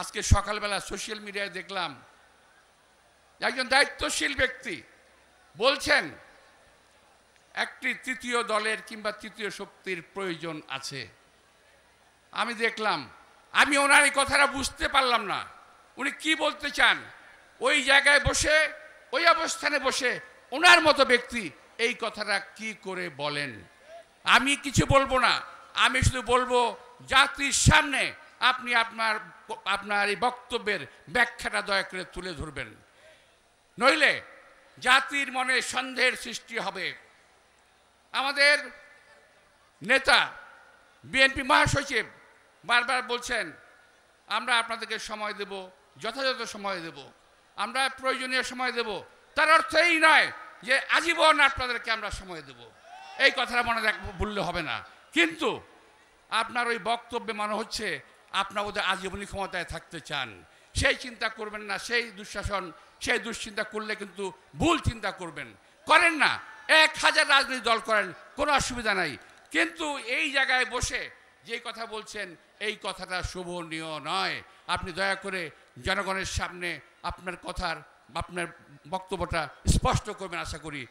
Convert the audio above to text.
আজকে সকালবেলা সোশ্যাল মিডিয়ায় দেখলাম একজন দায়িত্বশীল ব্যক্তি বলছেন একটি তৃতীয় দলের কিংবা তৃতীয় শক্তির প্রয়োজন আছে। আমি দেখলাম, আমি ওনার এই কথাটা বুঝতে পারলাম না উনি কি বলতে চান। ওই জায়গায় বসে, ওই অবস্থানে বসে ওনার মতো ব্যক্তি এই কথাটা কি করে বলেন। আমি কিছু বলবো না, আমি শুধু বলবো জাতির সামনে আপনি আপনার এই বক্তব্যের ব্যাখ্যাটা দয়া করে তুলে ধরবেন, নইলে জাতির মনে সন্দেহের সৃষ্টি হবে। আমাদের নেতা বিএনপি মহাসচিব বারবার বলছেন আমরা আপনাদেরকে সময় দেব, যথাযথ সময় দেব, আমরা প্রয়োজনীয় সময় দেব। তার অর্থ এই নয় যে আজীবন আপনাদেরকে আমরা সময় দেব, এই কথাটা মনে বললে হবে না। কিন্তু আপনার ওই বক্তব্যে মনে হচ্ছে আপনার বোধহয় আজীবনী ক্ষমতায় থাকতে চান। সেই চিন্তা করবেন না, সেই দুঃশাসন, সেই দুশ্চিন্তা করলে কিন্তু ভুল চিন্তা করবেন। করেন না, 1000 রাজনৈতিক দল করেন, কোনো অসুবিধা নাই। কিন্তু এই জায়গায় বসে যে কথা বলছেন এই কথাটা শোভনীয় নয়। আপনি দয়া করে জনগণের সামনে আপনার কথার, আপনার বক্তব্যটা স্পষ্ট করবেন আশা করি।